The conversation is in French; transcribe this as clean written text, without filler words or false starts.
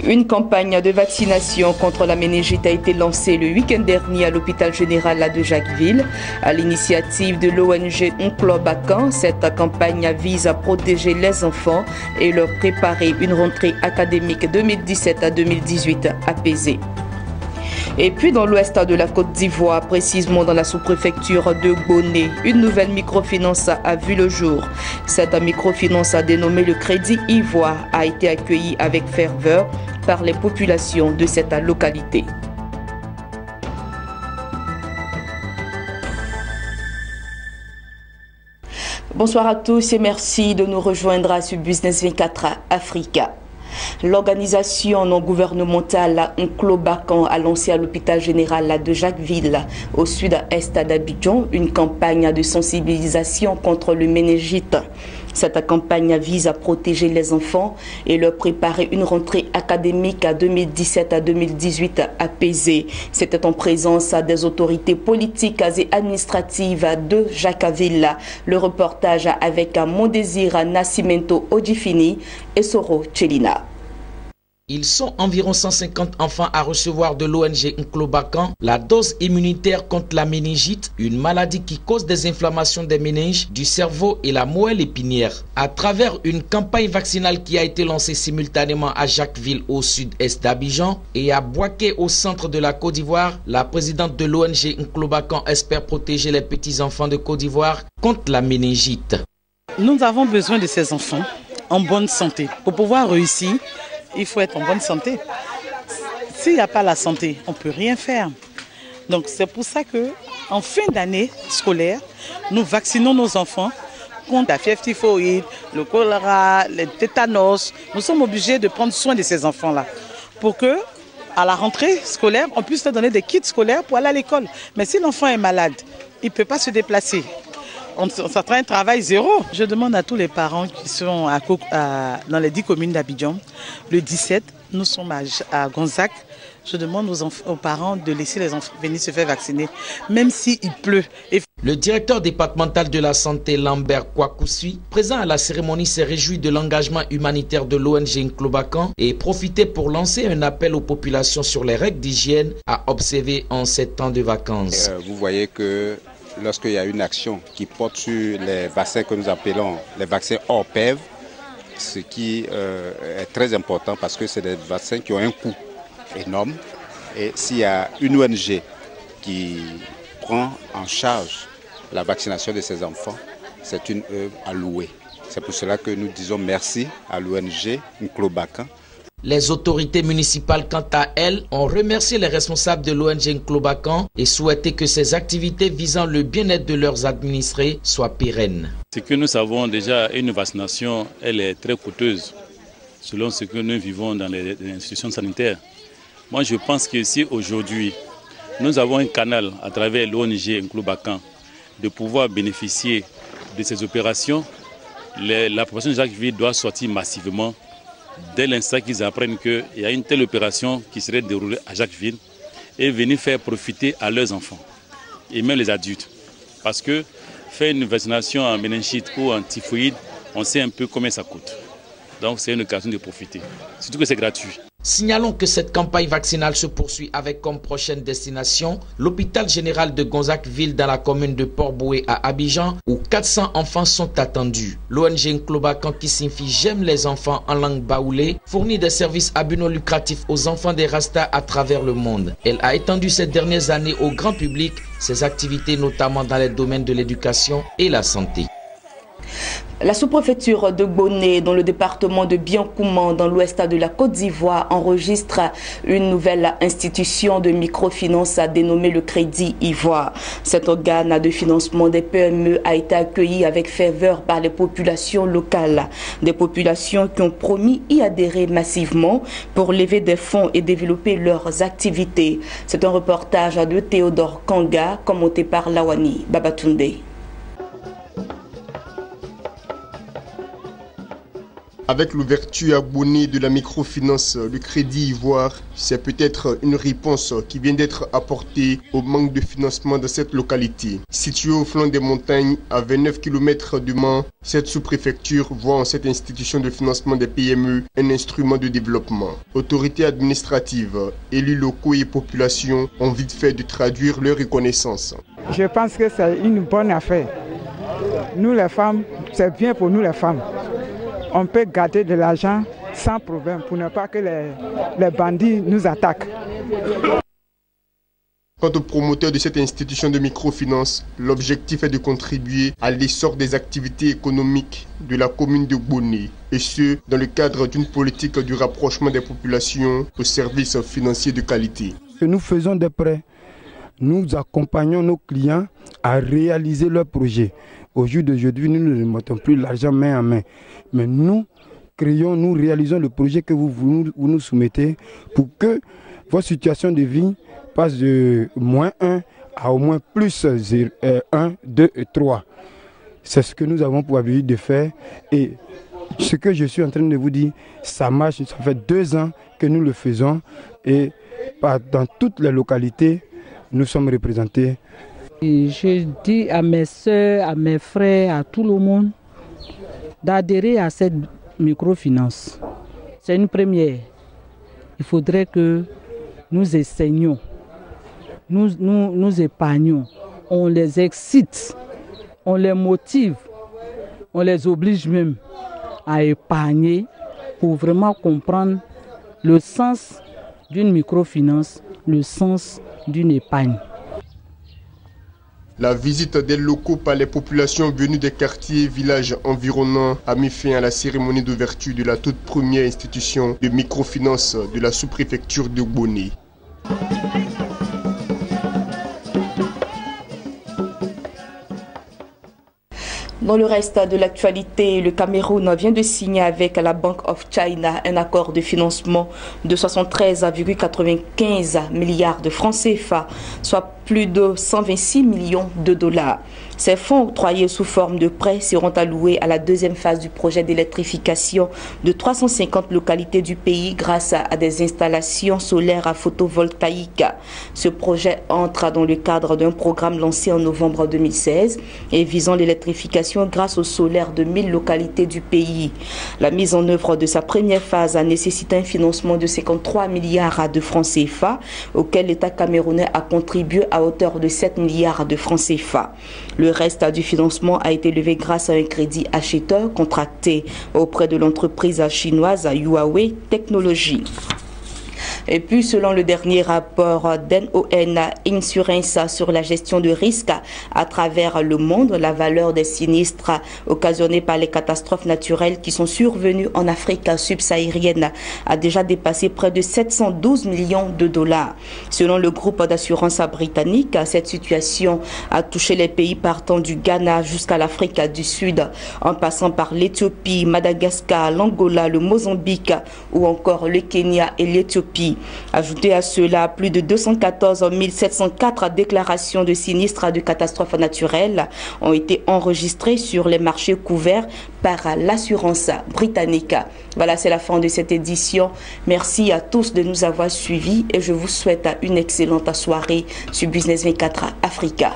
Une campagne de vaccination contre la méningite a été lancée le week-end dernier à l'hôpital général de Jacquesville. À l'initiative de l'ONG Unclobacan, cette campagne vise à protéger les enfants et leur préparer une rentrée académique 2017 à 2018 apaisée. Et puis dans l'ouest de la Côte d'Ivoire, précisément dans la sous-préfecture de Bonnet, une nouvelle microfinance a vu le jour. Cette microfinance dénommée le Crédit Ivoire a été accueillie avec ferveur par les populations de cette localité. Bonsoir à tous et merci de nous rejoindre sur Business 24 Africa. L'organisation non gouvernementale Unclobacan a lancé à l'hôpital général de Jacquesville, au sud-est d'Abidjan, une campagne de sensibilisation contre le méningite. Cette campagne vise à protéger les enfants et leur préparer une rentrée académique à 2017 à 2018 apaisée. C'était en présence des autorités politiques et administratives de Jacquesville. Le reportage avec Mondésir Nascimento Odifini et Soro Chelina. Ils sont environ 150 enfants à recevoir de l'ONG Unclobacan la dose immunitaire contre la méningite, une maladie qui cause des inflammations des méninges, du cerveau et la moelle épinière. À travers une campagne vaccinale qui a été lancée simultanément à Jacquesville au sud-est d'Abidjan et à Boaké au centre de la Côte d'Ivoire, la présidente de l'ONG Unclobacan espère protéger les petits-enfants de Côte d'Ivoire contre la méningite. Nous avons besoin de ces enfants en bonne santé. Pour pouvoir réussir, il faut être en bonne santé. S'il n'y a pas la santé, on ne peut rien faire. Donc c'est pour ça qu'en fin d'année scolaire, nous vaccinons nos enfants contre la fièvre typhoïde, le choléra, le tétanos. Nous sommes obligés de prendre soin de ces enfants-là pour que, à la rentrée scolaire, on puisse leur donner des kits scolaires pour aller à l'école. Mais si l'enfant est malade, il ne peut pas se déplacer. On s'attend à un travail zéro. Je demande à tous les parents qui sont dans les 10 communes d'Abidjan, le 17, nous sommes à Gonzac. Je demande aux parents de laisser les enfants venir se faire vacciner, même s'il pleut. Le directeur départemental de la santé, Lambert Kwakousui, présent à la cérémonie, s'est réjoui de l'engagement humanitaire de l'ONG Unclobacan et profité pour lancer un appel aux populations sur les règles d'hygiène à observer en ces temps de vacances. Vous voyez que lorsqu'il y a une action qui porte sur les vaccins que nous appelons les vaccins hors PEV, ce qui est très important parce que c'est des vaccins qui ont un coût énorme. Et s'il y a une ONG qui prend en charge la vaccination de ces enfants, c'est une œuvre à louer. C'est pour cela que nous disons merci à l'ONG Unclobacan. Les autorités municipales, quant à elles, ont remercié les responsables de l'ONG Unclobacan et souhaité que ces activités visant le bien-être de leurs administrés soient pérennes. Ce que nous savons déjà, une vaccination, elle est très coûteuse, selon ce que nous vivons dans les institutions sanitaires. Moi, je pense que si aujourd'hui, nous avons un canal à travers l'ONG Unclobacan de pouvoir bénéficier de ces opérations, la population de Jacquesville doit sortir massivement dès l'instant qu'ils apprennent qu'il y a une telle opération qui serait déroulée à Jacquesville et venir faire profiter à leurs enfants et même les adultes. Parce que faire une vaccination en méningite ou en typhoïde, on sait un peu combien ça coûte. Donc c'est une occasion de profiter, surtout que c'est gratuit. Signalons que cette campagne vaccinale se poursuit avec comme prochaine destination l'hôpital général de Gonzac-Ville dans la commune de Port-Boué à Abidjan où 400 enfants sont attendus. L'ONG Unclobacan, qui signifie J'aime les enfants en langue baoulé, fournit des services à but non lucratif aux enfants des Rastas à travers le monde. Elle a étendu ces dernières années au grand public ses activités notamment dans les domaines de l'éducation et la santé. La sous-préfecture de Bonnet, dans le département de Biankouman, dans l'ouest de la Côte d'Ivoire, enregistre une nouvelle institution de microfinance dénommée le Crédit Ivoire. Cet organe de financement des PME a été accueilli avec ferveur par les populations locales. Des populations qui ont promis y adhérer massivement pour lever des fonds et développer leurs activités. C'est un reportage de Théodore Kanga, commenté par Lawani Babatunde. Avec l'ouverture à Bonny de la microfinance, le Crédit Ivoire, c'est peut-être une réponse qui vient d'être apportée au manque de financement de cette localité. Située au flanc des montagnes, à 29 km du Mans, cette sous-préfecture voit en cette institution de financement des PME un instrument de développement. Autorités administratives, élus locaux et populations ont vite fait de traduire leur reconnaissance. Je pense que c'est une bonne affaire. Nous les femmes, c'est bien pour nous les femmes. On peut garder de l'argent sans problème pour ne pas que les bandits nous attaquent. Quant aux promoteurs de cette institution de microfinance, l'objectif est de contribuer à l'essor des activités économiques de la commune de Bonny, et ce, dans le cadre d'une politique du rapprochement des populations aux services financiers de qualité. Nous faisons des prêts, nous accompagnons nos clients à réaliser leurs projets. Au jour d'aujourd'hui, nous ne remettons plus l'argent main en main, mais nous réalisons le projet que vous nous soumettez pour que votre situation de vie passe de -1 à au moins plus 1, 2 et 3. C'est ce que nous avons pour habitude de faire et ce que je suis en train de vous dire, ça marche, ça fait 2 ans que nous le faisons et dans toutes les localités, nous sommes représentés. Et je dis à mes soeurs, à mes frères, à tout le monde d'adhérer à cette microfinance. C'est une première. Il faudrait que nous essayions, nous épargnons, on les excite, on les motive, on les oblige même à épargner pour vraiment comprendre le sens d'une microfinance, le sens d'une épargne. La visite des locaux par les populations venues des quartiers et villages environnants a mis fin à la cérémonie d'ouverture de la toute première institution de microfinance de la sous-préfecture de Bonny. Dans le reste de l'actualité, le Cameroun vient de signer avec la Bank of China un accord de financement de 73,95 milliards de francs CFA, soit plus de 126 millions de dollars. Ces fonds octroyés sous forme de prêts seront alloués à la deuxième phase du projet d'électrification de 350 localités du pays grâce à des installations solaires photovoltaïques. Ce projet entre dans le cadre d'un programme lancé en novembre 2016 et visant l'électrification grâce au solaire de 1000 localités du pays. La mise en œuvre de sa première phase a nécessité un financement de 53 milliards de francs CFA auquel l'État camerounais a contribué à hauteur de 7 milliards de francs CFA. Le reste du financement a été levé grâce à un crédit acheteur contracté auprès de l'entreprise chinoise Huawei Technologies. Et puis, selon le dernier rapport d'NON Insurance sur la gestion de risques à travers le monde, la valeur des sinistres occasionnés par les catastrophes naturelles qui sont survenues en Afrique subsaharienne a déjà dépassé près de 712 millions de dollars. Selon le groupe d'assurance britannique, cette situation a touché les pays partant du Ghana jusqu'à l'Afrique du Sud, en passant par l'Éthiopie, Madagascar, l'Angola, le Mozambique ou encore le Kenya et l'Éthiopie. Ajoutez à cela plus de 214 704 déclarations de sinistres de catastrophes naturelles ont été enregistrées sur les marchés couverts par l'assurance britannique. Voilà, c'est la fin de cette édition. Merci à tous de nous avoir suivis et je vous souhaite une excellente soirée sur Business 24 Africa.